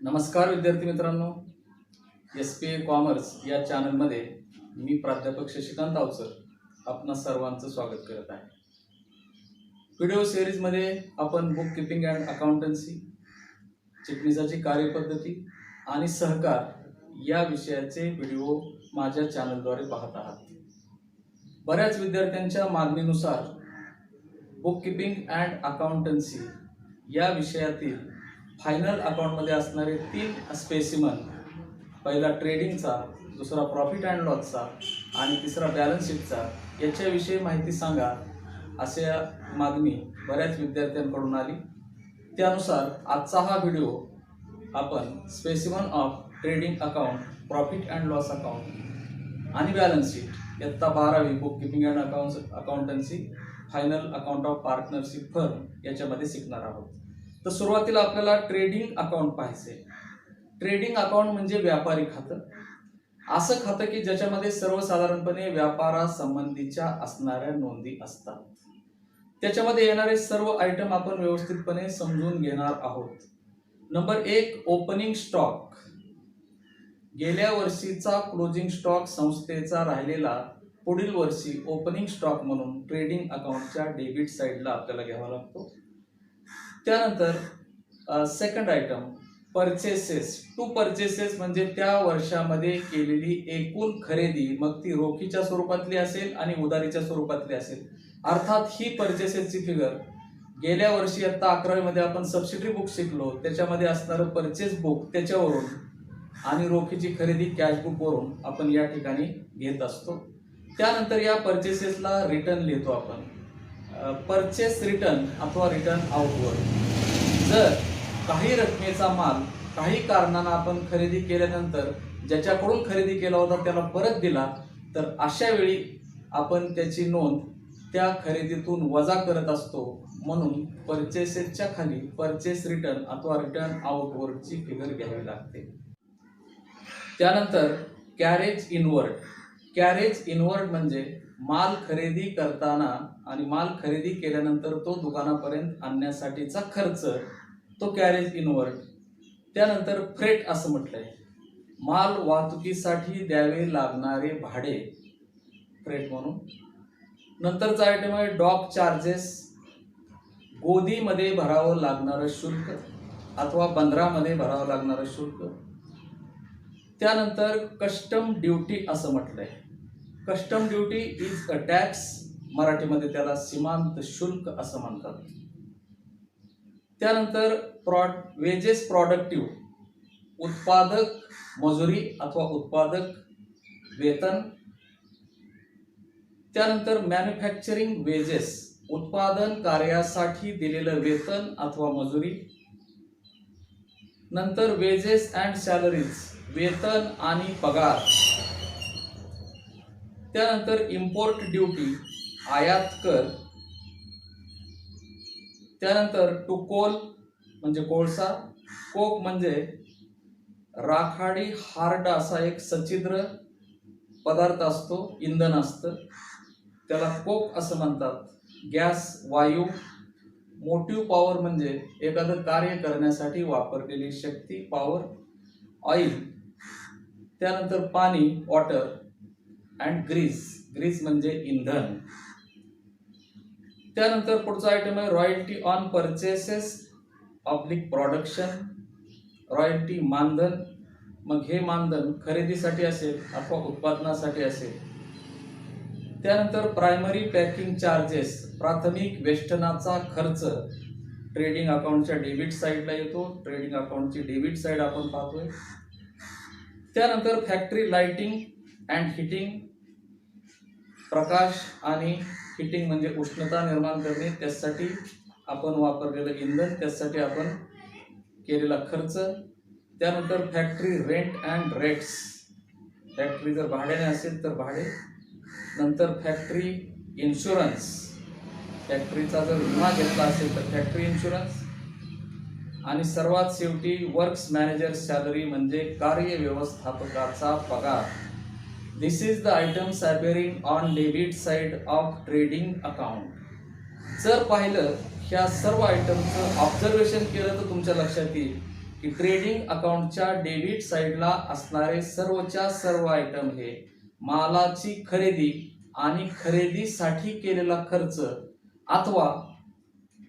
नमस्कार विद्यार्थी मित्रांनो, SPA कॉमर्स या चॅनलमध्ये मी प्राध्यापक शशिकांत अवचर आपणा सर्वांचं स्वागत करत आहे. व्हिडिओ सिरीजमध्ये आपण बुक कीपिंग अँड अकाउंटन्सी, चिटणीसाची कार्यपद्धती आणि सहकार या विषयाचे व्हिडिओ माझ्या चॅनलद्वारे पाहत आहात. बऱ्याच विद्यार्थ्यांच्या मागणीनुसार बुक कीपिंग अँड अकाउंटन्सी या विषयातील फायनल अकाउंटमध्ये असणारे 3 स्पेसिमन, पहिला ट्रेडिंगचा, दुसरा प्रॉफिट अँड लॉसचा आणि तिसरा बॅलन्स शीटचा याच्याविषयी माहिती सांगा असे मागणी बऱ्याच विद्यार्थ्यांकडून आली. त्यानुसार आजचा हा व्हिडिओ आपण specimen of trading account, profit and loss account आणि बॅलन्स शीट इयत्ता 12वी book keeping and accountancy final account of partnership firm याच्यामध्ये शिकणार आहोत. तर सुरुवातीला आपल्याला ट्रेडिंग अकाउंट पाहायचे. ट्रेडिंग अकाउंट म्हणजे व्यापारी खातं, असं खातं की ज्याच्यामध्ये सर्वसाधारणपणे व्यापारासंबंधीच्या असणाऱ्या नोंदी असतात. त्याच्यामध्ये येणारे सर्व आयटम आपण व्यवस्थितपणे समजून घेणार आहोत. Number 1, opening stock. गेल्या वर्षीचा क्लोजिंग स्टॉक संस्थेचा राहिलेला पुढील वर्षी ओपनिंग स्टॉक म्हणून ट्रेडिंग अकाउंटच्या डेबिट साईडला आपल्याला घ्यावा लागतो. त्यानंतर second item purchases. To purchases म्हणजे त्या वर्षामध्ये केलेली एकूण खरेदी, मग ती रोखीच्या स्वरूपातली असेल आणि उधारीच्या स्वरूपातली असेल. अर्थात ही परचेसेसची फिगर गेल्या वर्षी इयत्ता 11वी मध्ये आपण सबसिडरी बुक शिकलो, त्याच्यामध्ये असणारं परचेस बुक त्याच्यावरून आणि रोखीची खरेदी कॅश बुक वरून आपण या ठिकाणी घेत असतो. त्यानंतर या परचेसेसला रिटर्न लिहितो आपण, परचेस रिटर्न अथवा रिटर्न आउटवर्ड. जर काही रकमेचा माल काही कारणानं आपण खरेदी केल्यानंतर ज्याच्याकडून खरेदी केला होता त्याला परत दिला, तर अशा वेळी आपण त्याची नोंद त्या खरेदीतून वजा करत असतो. म्हणून परचेसेसच्या खाली परचेस रिटर्न अथवा रिटर्न आउटवर्डची फिगर घ्यावी लागते. त्यानंतर कॅरेज इनवर्ड. कॅरेज इनवर्ड म्हणजे माल खरेदी करताना आणि माल खरेदी केल्यानंतर तो दुकानापर्यंत आणण्यासाठीचा खर्च, तो कॅरेज इनवर्ड. त्यानंतर फ्रेट असं म्हटलंय, माल वाहतुकीसाठी द्यावे लागणारे भाडे, फ्रेट म्हणून. नंतरचा आयटम आहे डॉक चार्जेस. गोदीमध्ये भरावं लागणारं शुल्क अथवा बंदरामध्ये भरावं लागणारं शुल्क. त्यानंतर कस्टम ड्युटी असं म्हटलंय. Custom duty is a tax, मराठीमध्ये त्याला सीमांत शुल्क असं म्हणतात. त्यानंतर वेजेस प्रोडक्टिव्ह, उत्पादक मजुरी अथवा उत्पादक वेतन. त्यानंतर मॅन्युफॅक्चरिंग वेजेस, उत्पादन कार्यासाठी दिलेलं वेतन अथवा मजुरी. नंतर वेजेस अँड सॅलरीज, वेतन आणि पगार. त्यानंतर इम्पोर्ट ड्युटी, आयात कर. त्यानंतर टू कोल म्हणजे कोळसा, कोक म्हणजे राखाडी हार्ड असा एक सच्छिद्र पदार्थ असतो, इंधन असतं, त्याला कोक असं म्हणतात. गॅस, वायू. मोटिव्ह पॉवर म्हणजे एखादं कार्य करण्यासाठी वापरलेली शक्ती, पॉवर. ऑइल. त्यानंतर पाणी, वॉटर. अँड ग्रीस, ग्रीस म्हणजे इंधन. त्यानंतर पुढचा आयटम आहे royalty on purchases oblique production. Royalty मानधन, मग हे मानधन खरेदीसाठी असेल अथवा उत्पादनासाठी असेल. त्यानंतर प्रायमरी पॅकिंग चार्जेस, प्राथमिक वेष्टनाचा खर्च ट्रेडिंग अकाउंटच्या डेबिट साईडला येतो. ट्रेडिंग अकाउंटची डेबिट साईड आपण पाहतोय. त्यानंतर फॅक्टरी लाइटिंग अँड हिटिंग, प्रकाश आणि हिटिंग म्हणजे उष्णता निर्माण करणे, त्यासाठी आपण वापरलेलं इंधन, त्यासाठी आपण केलेला खर्च. त्यानंतर factory rent and rates, factory जर भाड्याने असेल तर भाडे. नंतर फॅक्टरी इन्शुरन्स, फॅक्टरीचा जर विमा घेतला असेल तर फॅक्टरी इन्शुरन्स. आणि सर्वात शेवटी वर्क्स मॅनेजर सॅलरी म्हणजे कार्य व्यवस्थापकाचा पगार. This is the items appearing on debit side of trading account. जर पाहिलं ह्या सर्व आयटमचं ऑब्झर्वेशन केलं तर तुमच्या लक्षात येईल की ट्रेडिंग अकाउंटच्या डेबिट साईडला असणारे सर्वच्या सर्व आयटम हे मालाची खरेदी आणि खरेदीसाठी केलेला खर्च अथवा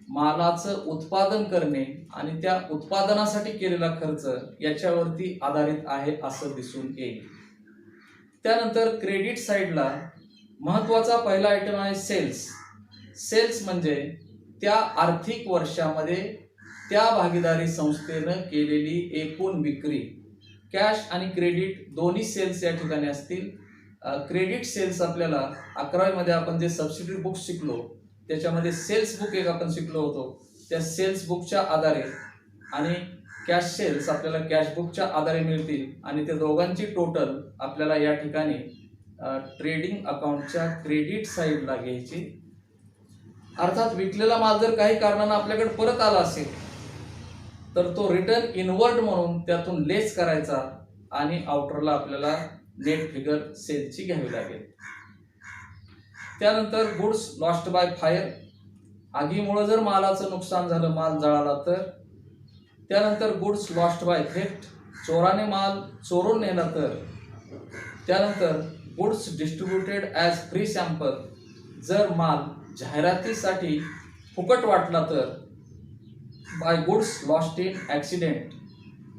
मालाचं उत्पादन करणे आणि त्या उत्पादनासाठी केलेला खर्च याच्यावरती आधारित आहे असं दिसून येईल. त्यानंतर क्रेडिट साईडला महत्वाचा पहिला आयटम आहे सेल्स. सेल्स म्हणजे त्या आर्थिक वर्षामध्ये त्या भागीदारी संस्थेनं केलेली एकूण विक्री. कॅश आणि क्रेडिट दोन्ही सेल्स या ठिकाणी असतील. क्रेडिट सेल्स आपल्याला 11वी मध्ये आपण जे सबसिडी बुक्स शिकलो त्याच्यामध्ये सेल्स बुक एक आपण शिकलो होतो. त्या सेल्स बुकच्या आधारे आणि कॅश सेल्स आपल्याला कॅश बुकच्या आधारे मिळतील आणि त्या दोघांची टोटल आपल्याला या ठिकाणी ट्रेडिंग अकाउंटच्या क्रेडिट साईडला घ्यायची. अर्थात विकलेला माल जर काही कारणानं आपल्याकडे परत आला असेल तर तो रिटर्न इनवर्ड म्हणून त्यातून लेस करायचा आणि आउटरला आपल्याला नेट फिगर सेलची घ्यावी लागेल. त्यानंतर गुड्स लॉस्ट बाय फायर, आगीमुळे जर मालाचं नुकसान झालं, माल जळाला तर. त्यानंतर गुड्स लॉस्ट बाय थेफ्ट, चोराने माल चोरून नेला तर. त्यानंतर goods distributed as free sample, जर माल जाहिरातीसाठी फुकट वाटला तर. By goods lost in accident,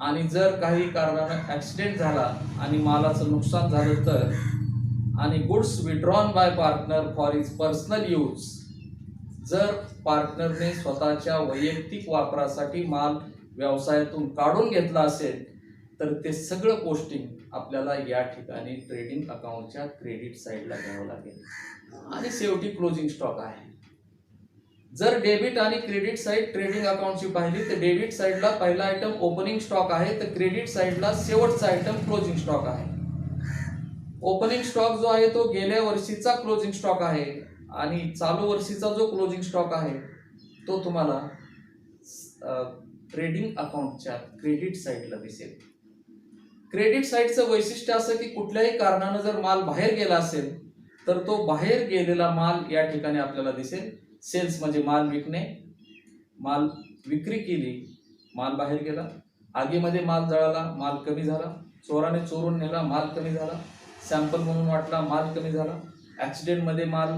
आणि जर काही कारणानं ॲक्सिडेंट झाला आणि मालाचं नुकसान झालं तर. आणि goods withdrawn bye partner for his personal use, जर पार्टनरने स्वतःच्या वैयक्तिक वापरासाठी माल व्यवसायातून काढून घेतला असेल तर ते सगळं पोस्टिंग आपल्याला या ठिकाणी ट्रेडिंग अकाउंटच्या क्रेडिट साईडला घ्यावं लागेल. आणि शेवटी क्लोजिंग स्टॉक आहे. जर डेबिट आणि क्रेडिट साईड ट्रेडिंग अकाउंटची पाहिली तर डेबिट साईडला पहिला आयटम ओपनिंग स्टॉक आहे, तर क्रेडिट साईडला शेवटचा आयटम क्लोजिंग स्टॉक आहे. ओपनिंग स्टॉक जो आहे तो गेल्या वर्षीचा क्लोजिंग स्टॉक आहे आणि चालू वर्षीचा जो क्लोजिंग स्टॉक आहे तो तुम्हाला ट्रेडिंग अकाउंटच्या क्रेडिट साईडला दिसेल. क्रेडिट साईडचं वैशिष्ट्य असं की कुठल्याही कारणानं जर माल बाहेर गेला असेल तर तो बाहेर गेलेला माल या ठिकाणी आपल्याला दिसेल. सेल्स म्हणजे माल विकणे, माल विक्री केली, माल बाहेर गेला. आगीमध्ये माल जळाला, माल कमी झाला. चोराने चोरून नेला, माल कमी झाला. सॅम्पल म्हणून वाटला, माल कमी झाला. ॲक्सिडेंटमध्ये माल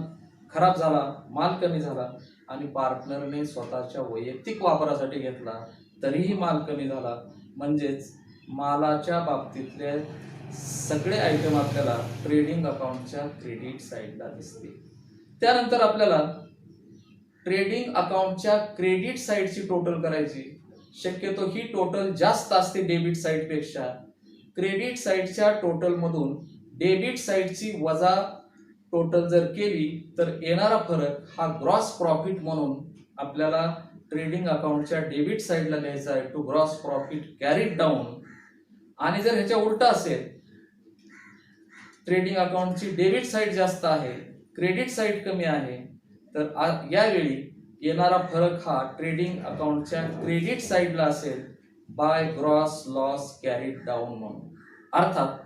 खराब झाला, माल कमी झाला. आणि पार्टनरने स्वतःच्या वैयक्तिक वापरासाठी घेतला तरीही माल कमी झाला. म्हणजेच मालाच्या बाबतीतले सगळे आयटम आपल्याला ट्रेडिंग अकाउंटच्या क्रेडिट साईडला दिसतील. त्यानंतर आपल्याला ट्रेडिंग अकाउंटच्या क्रेडिट साईडची टोटल करायची. शक्यतो ही टोटल जास्त असते डेबिट साईडपेक्षा. क्रेडिट साईडच्या टोटलमधून डेबिट साईडची वजा टोटल जर केली तर येणारा फरक हा ग्रॉस प्रॉफिट म्हणून आपल्याला ट्रेडिंग अकाउंटच्या डेबिट साईडला लिहायचा आहे, to gross profit carried down. आणि जर ह्याच्या उलट असेल, ट्रेडिंग अकाउंटची डेबिट साईड जास्त आहे, क्रेडिट साईड कमी आहे, तर यावेळी येणारा फरक हा ट्रेडिंग अकाउंटच्या क्रेडिट साईडला असेल, by gross loss carried down म्हणून. अर्थात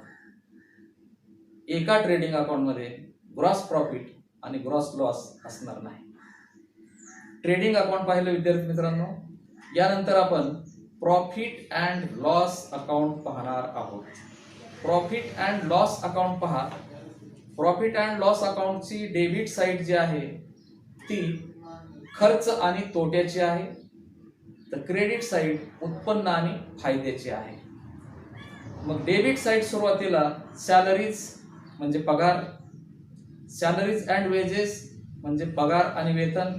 एका ट्रेडिंग अकाउंटमध्ये ग्रॉस प्रॉफिट आणि ग्रॉस लॉस असणार नाही. ट्रेडिंग अकाउंट पाहिलं विद्यार्थी मित्रांनो. यानंतर आपण प्रॉफिट अँड लॉस अकाउंट पाहणार आहोत. प्रॉफिट अँड लॉस अकाउंट पहा. प्रॉफिट अँड लॉस अकाउंटची डेबिट साईड जी आहे ती खर्च आणि तोट्याची आहे, तर क्रेडिट साईड उत्पन्न आणि फायद्याची आहे. मग डेबिट साईड सुरुवातीला सॅलरीज म्हणजे पगार, सॅलरीज अँड वेजेस म्हणजे पगार आणि वेतन,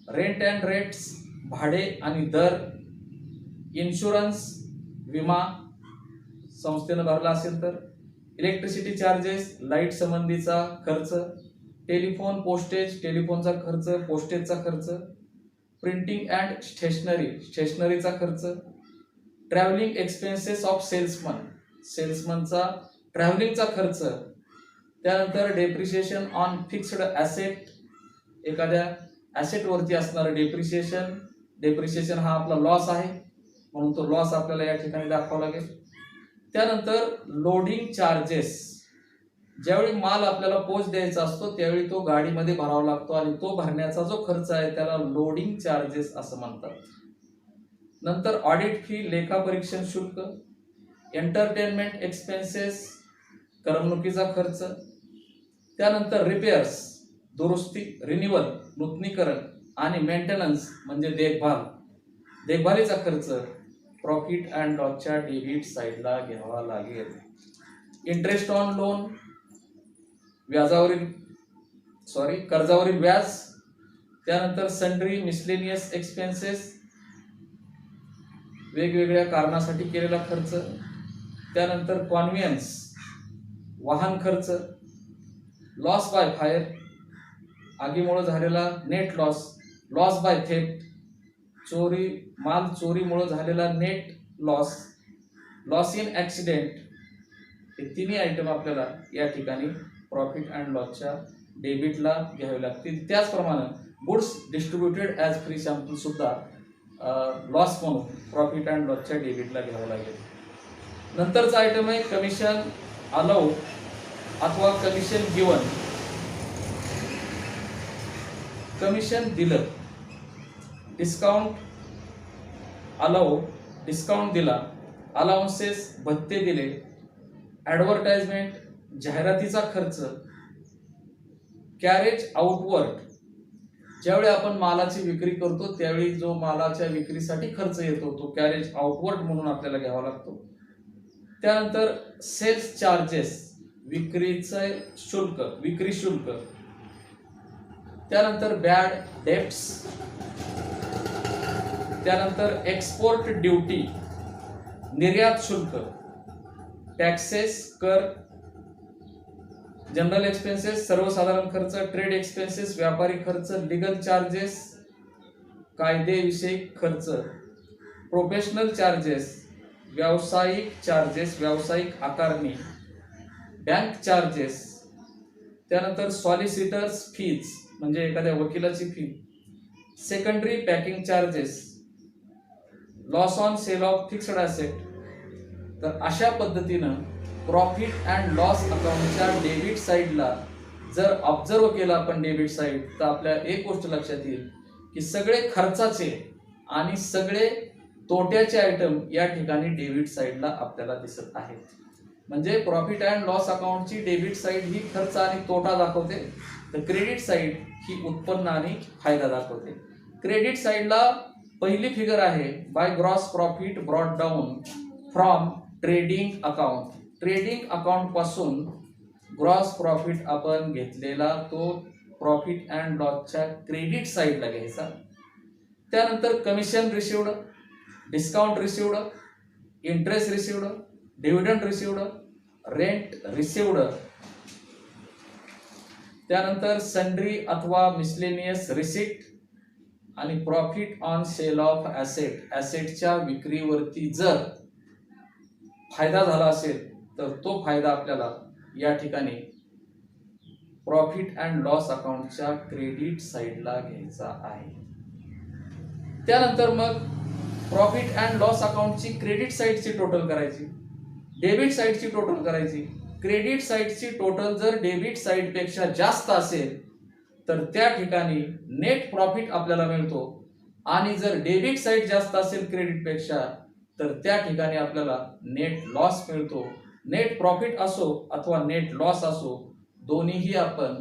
रेंट अँड रेट्स भाडे आणि दर, इन्शुरन्स विमा संस्थेनं भरला असेल तर, इलेक्ट्रिसिटी चार्जेस लाईट संबंधीचा खर्च, टेलिफोन पोस्टेज टेलिफोनचा खर्च, पोस्टेजचा खर्च, प्रिंटिंग अँड स्टेशनरी स्टेशनरीचा खर्च, ट्रॅव्हलिंग एक्सपेन्सेस ऑफ सेल्समन सेल्समनचा ट्रॅव्हलिंगचा खर्च. त्यानंतर डेप्रिशिएशन ऑन फिक्स्ड ॲसेट, एखाद्या ॲसेटवरती असणारं डेप्रिशिएशन. डेप्रिशिएशन हा आपला लॉस आहे म्हणून तो लॉस आपल्याला या ठिकाणी दाखवावा लागेल. त्यानंतर लोडिंग चार्जेस, ज्यावेळी माल आपल्याला पोच द्यायचा असतो त्यावेळी तो गाडीमध्ये भरावा लागतो आणि तो भरण्याचा जो खर्च आहे त्याला लोडिंग चार्जेस असं म्हणतात. नंतर ऑडिट फी, लेखा परीक्षण शुल्क, एंटरटेनमेंट एक्सपेन्सेस, करमणुकीचा खर्च, त्यानंतर रिपेअर्स, दुरुस्ती, रिन्युअल, नूतनीकरण आणि मेंटेनन्स म्हणजे देखभालीचा खर्च प्रॉफिट अँड लॉसच्या डेबिट साईडला घ्यावा लागेल. इंटरेस्ट ऑन लोन, कर्जावरील व्याज, त्यानंतर सन्ड्री मिसलेनियस एक्सपेन्सेस, वेगवेगळ्या कारणासाठी केलेला खर्च, त्यानंतर कॉन्व्हियन्स, वाहन खर्च, लॉस बाय फायर, आगीमुळे झालेला net loss, loss by theft, माल चोरीमुळे झालेला net loss, loss in accident, हे तिन्ही आयटम आपल्याला या ठिकाणी प्रॉफिट अँड लॉसच्या डेबिटला घ्यावे लागतील. त्याचप्रमाणे goods distributed as free sample सुद्धा लॉस म्हणून प्रॉफिट अँड लॉसच्या डेबिटला घ्यावं लागेल. नंतरचा आयटम आहे कमिशन अलाउ अथवा कमिशन गिवन. कमिशन दिलं, डिस्काउंट अलाउ, डिस्काउंट दिला, अलाउन्सेस भत्ते दिले, ॲडव्हर्टाइजमेंट जाहिरातीचा खर्च, कॅरेज आउटवर्ड ज्यावेळी आपण मालाची विक्री करतो त्यावेळी जो मालाच्या विक्रीसाठी खर्च येतो तो कॅरेज आउटवर्ड म्हणून आपल्याला घ्यावा लागतो. त्यानंतर सेल्स चार्जेस, विक्रीचे शुल्क, विक्री शुल्क, त्यानंतर बॅड डेप्ट्स, त्यानंतर एक्सपोर्ट ड्युटी, निर्यात शुल्क, टॅक्सेस, कर, जनरल एक्सपेन्सेस, सर्वसाधारण खर्च, ट्रेड एक्सपेन्सेस, व्यापारी खर्च, लीगल चार्जेस, कायदेविषयक खर्च, प्रोफेशनल चार्जेस, व्यावसायिक चार्जेस, व्यावसायिक आकारणी, बँक चार्जेस, त्यानंतर सॉलिसिटर्स फीज म्हणजे एखाद्या वकिलाची fee, secondary packing charges, loss on sale of fixed asset. तर अशा पद्धतीनं प्रॉफिट अँड लॉस अकाउंटच्या डेबिट साईडला जर ऑब्झर्व केलं आपण डेबिट साईड तर आपल्याला एक गोष्ट लक्षात येईल की सगळे खर्चाचे आणि सगळे तोट्याचे आयटम या ठिकाणी डेबिट साईडला आपल्याला दिसत आहेत. म्हणजे प्रॉफिट अँड लॉस अकाउंटची डेबिट साईड ही खर्च आणि तोटा दाखवते, तर क्रेडिट साईड ही उत्पन्न आणि फायदा दाखवते. क्रेडिट साईडला पहिली फिगर आहे by gross profit brought down from trading account. Trading account पासून ग्रॉस प्रॉफिट आपण घेतलेला तो प्रॉफिट अँड लॉसच्या क्रेडिट साईडला घ्यायचा. त्यानंतर commission received, discount received, interest received, dividend received, rent received, त्यानंतर सन्ड्री अथवा मिसलेनियस रिसिट आणि profit on sale of asset. ॲसेटच्या विक्रीवरती जर फायदा झाला असेल तर तो फायदा आपल्याला या ठिकाणी प्रॉफिट अँड लॉस अकाउंटच्या क्रेडिट साईडला घ्यायचा आहे. त्यानंतर मग प्रॉफिट अँड लॉस अकाउंटची क्रेडिट साईडची टोटल करायची, डेबिट साईडची टोटल करायची. क्रेडिट साईडची टोटल जर डेबिट साईडपेक्षा जास्त असेल तर त्या ठिकाणी नेट प्रॉफिट आपल्याला मिळतो, आणि जर डेबिट साईड जास्त असेल क्रेडिटपेक्षा तर त्या ठिकाणी आपल्याला नेट लॉस मिळतो. नेट प्रॉफिट असो अथवा नेट लॉस असो, दोन्हीही आपण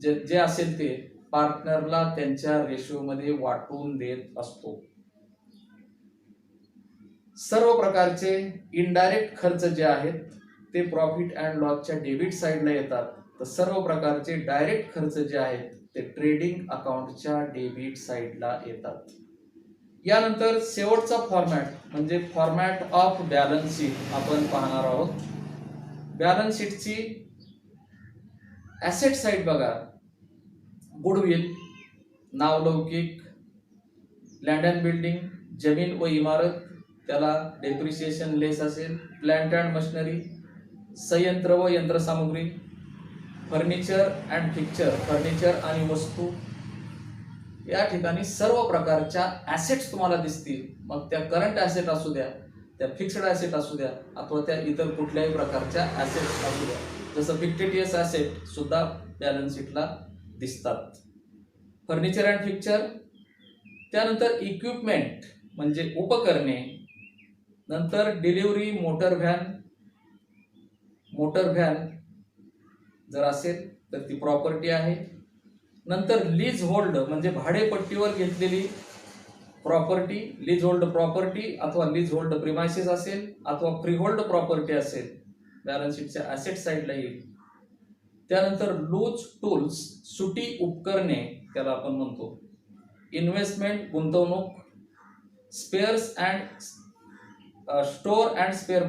जे असेल ते पार्टनरला त्यांच्या रेशोमध्ये वाटून देत असतो. सर्व प्रकारचे इनडायरेक्ट खर्च जे आहेत ते प्रॉफिट अँड लॉसच्या डेबिट साईडला येतात, तर सर्व प्रकारचे डायरेक्ट खर्च जे आहेत ते ट्रेडिंग अकाउंटच्या डेबिट साईडला येतात. यानंतर शेवटचा फॉर्मॅट म्हणजे फॉर्मॅट ऑफ बॅलन्स शीट आपण पाहणार आहोत. बॅलन्स शीटची ॲसेट साईड बघा, गुडविल, नावलौकिक, लँड अँड बिल्डिंग, जमीन व इमारत, त्याला डेप्रिसिएशन लेस असेल, प्लांट अँड मशिनरी, संयंत्र व यंत्रसामुग्री, फर्निचर अँड फिक्चर, फर्निचर आणि वस्तू. या ठिकाणी सर्व प्रकारच्या ॲसेट्स तुम्हाला दिसतील. मग त्या करंट ॲसेट असू द्या, त्या फिक्स्ड ॲसेट असू द्या, अथवा त्या इतर कुठल्याही प्रकारच्या ॲसेट्स असू द्या. जसं फिक्टिटियस ॲसेट सुद्धा बॅलन्स शीटला दिसतात. फर्निचर अँड फिक्चर, त्यानंतर इक्विपमेंट म्हणजे उपकरणे, नंतर डिलिव्हरी मोटर व्हॅन जर असेल तर ती प्रॉपर्टी आहे. नंतर लीज होल्ड म्हणजे भाडेपट्टीवर घेतलेली प्रॉपर्टी, लीज होल्ड प्रॉपर्टी अथवा लीज होल्ड प्रिमायसेस असेल अथवा फ्री होल्ड प्रॉपर्टी असेल, बॅलन्स शीटच्या ॲसेट साईडला येईल. त्यानंतर लूज टूल्स, सुटी उपकरणे त्याला आपण म्हणतो. इन्व्हेस्टमेंट गुंतवणूक, spares and store and spare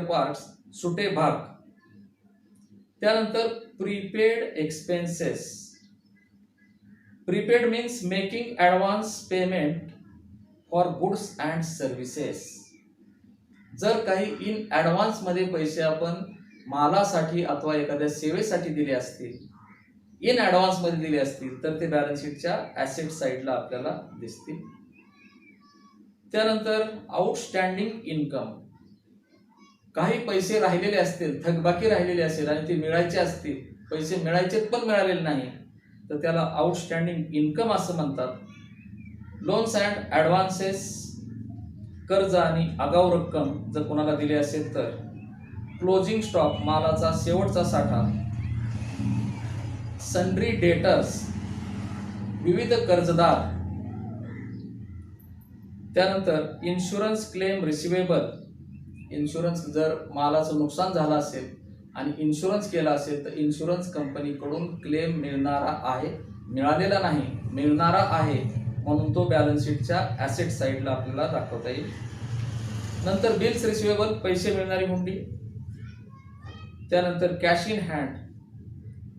parts सुटे भाग. त्यानंतर prepaid expenses. Prepaid means making advance payment for goods and services. जर काही इन ॲडव्हान्समध्ये पैसे आपण मालासाठी अथवा एखाद्या सेवेसाठी दिले असतील, इन ॲडव्हान्समध्ये दिले असतील, तर ते बॅलन्स शीटच्या ॲसेट साईडला आपल्याला दिसतील. त्यानंतर आउटस्टँडिंग इन्कम. काही पैसे राहिलेले असतील, थकबाकी राहिलेले असेल आणि ते मिळायचे असतील, पैसे मिळायचे पण मिळालेले नाही, तर त्याला आउटस्टँडिंग इन्कम असं म्हणतात. लोन्स अँड ॲडव्हान्सेस, कर्ज आणि आगाऊ रक्कम जर कोणाला दिली असेल तर. क्लोजिंग स्टॉक, मालाचा शेवटचा साठा. सन्ड्री डेटर्स, विविध कर्जदार. त्यानंतर इन्शुरन्स क्लेम रिसिवेबल. इन्शुरन्स जर मालाचं नुकसान झालं असेल आणि इन्शुरन्स केला असेल तर इन्शुरन्स कंपनीकडून क्लेम मिळालेला नाही, मिळणारा आहे, म्हणून तो बॅलन्स शीटच्या ॲसेट साईडला आपल्याला दाखवता येईल. नंतर बिल्स रिसिवेबल, पैसे मिळणारी हुंडी. त्यानंतर cash in hand,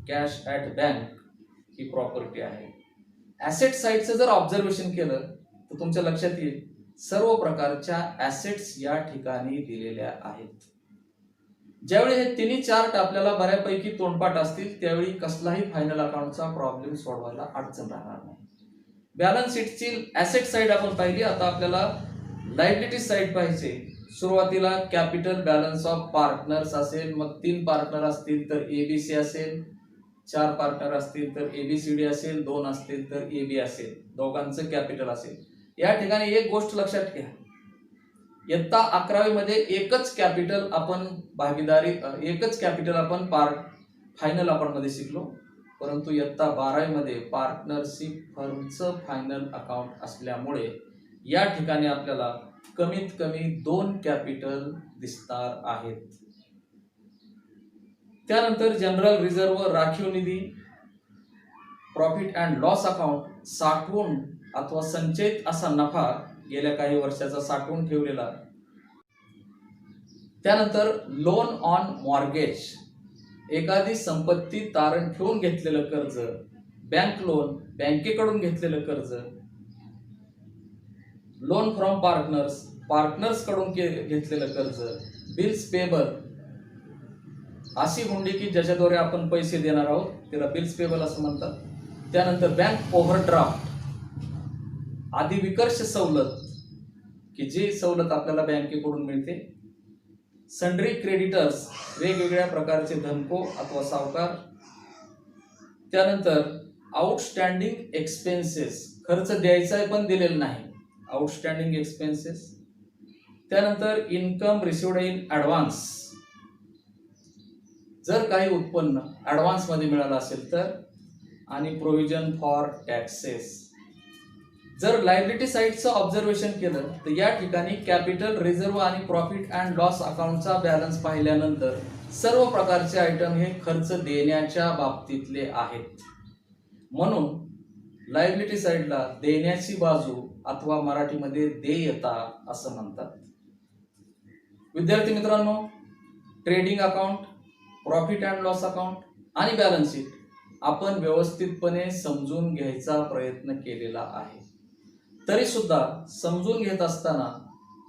cash at bank he property आहे. ॲसेट साईडचं जर ऑब्झर्वेशन केलं तर तुमच्या लक्षात येईल सर्व प्रकारच्या ॲसेट्स या ठिकाणी दिलेल्या आहेत. ज्यावेळी हे तिन्ही चार्ट आपल्याला बऱ्यापैकी तोंडपाठ असतील त्यावेळी कसलाही फायनल अकाउंटचा प्रॉब्लेम सोडवायला अडचण राहणार नाही. बॅलन्स शीटची ॲसेट साईड आपण पाहिली. आता आपल्याला लायबिलिटी साईड पाहिजे. सुरुवातीला कॅपिटल बॅलन्स ऑफ पार्टनर्स असेल, मग 3 पार्टनर असतील तर ABC असेल, 4 पार्टनर असतील तर ABCD असेल, 2 असतील तर AB असेल, दोघांचं कॅपिटल असेल. या ठिकाणी एक गोष्ट लक्षात घ्या, इयत्ता 11वी मध्ये एकच कॅपिटल आपण फायनल अकाउंट मध्ये शिकलो, परंतु इयत्ता 12वी मध्ये पार्टनरशिप फर्मचं फायनल अकाउंट असल्यामुळे या ठिकाणी आपल्याला कमीत कमी 2 कॅपिटल दिसणार आहेत. त्यानंतर जनरल रिझर्व, राखीव निधी, प्रॉफिट अँड लॉस अकाउंट, साठवून अथवा संचयित असा नफा गेल्या काही वर्षाचा साठवून ठेवलेला. त्यानंतर लोन ऑन मॉर्गेज, एखादी संपत्ती तारण ठेवून घेतलेलं कर्ज. बँक लोन, बँकेकडून घेतलेलं कर्ज. लोन फ्रॉम पार्टनर्स कडून घेतलेलं कर्ज. बिल्स पेबल, अशी हुंडी की ज्याच्याद्वारे आपण पैसे देणार आहोत त्याला बिल्स पेबल असं म्हणतात. त्यानंतर बँक ओव्हरड्राफ्ट, अधिविकर्ष सवलत की जी सवलत आपल्याला बँकेकडून मिळते. सन्ड्री क्रेडिटर्स, वेगवेगळ्या प्रकारचे धनको अथवा सावकार. त्यानंतर आउटस्टँडिंग एक्सपेन्सेस, खर्च द्यायचा आहे पण दिलेला नाही, आउटस्टँडिंग एक्सपेन्सेस. त्यानंतर इन्कम रिसिव्ड इन ॲडव्हान्स, जर काही उत्पन्न ॲडव्हान्स मध्ये मिळालं असेल तर. आणि प्रोव्हिजन फॉर टॅक्सेस. जर लायबिलिटी साईडचं ऑब्झर्वेशन केलं तर या ठिकाणी कॅपिटल, रिझर्व आणि प्रॉफिट अँड लॉस अकाउंटचा बॅलन्स पाहिल्यानंतर सर्व प्रकारचे आयटम हे खर्च देण्याच्या बाबतीतले आहेत. म्हणून लायबिलिटी साईडला देण्याची बाजू अथवा मराठीमध्ये देयता असं म्हणतात. विद्यार्थी मित्रांनो, trading account, profit and loss account आणि बॅलन्स शीट आपण व्यवस्थितपणे समजून घ्यायचा प्रयत्न केलेला आहे. तरी सुद्धा समजून घेत असताना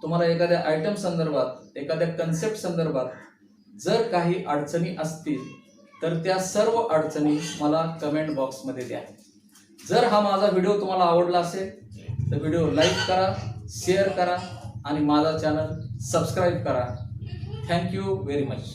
तुम्हाला एखाद्या आयटम संदर्भात, एखाद्या कन्सेप्ट संदर्भात जर काही अडचणी असतील तर त्या सर्व अडचणी मला कमेंट बॉक्समध्ये द्या. जर हा माझा व्हिडिओ तुम्हाला आवडला असेल तर व्हिडिओ लाईक करा, शेअर करा आणि माझा चॅनल सबस्क्राईब करा. Thank you very much.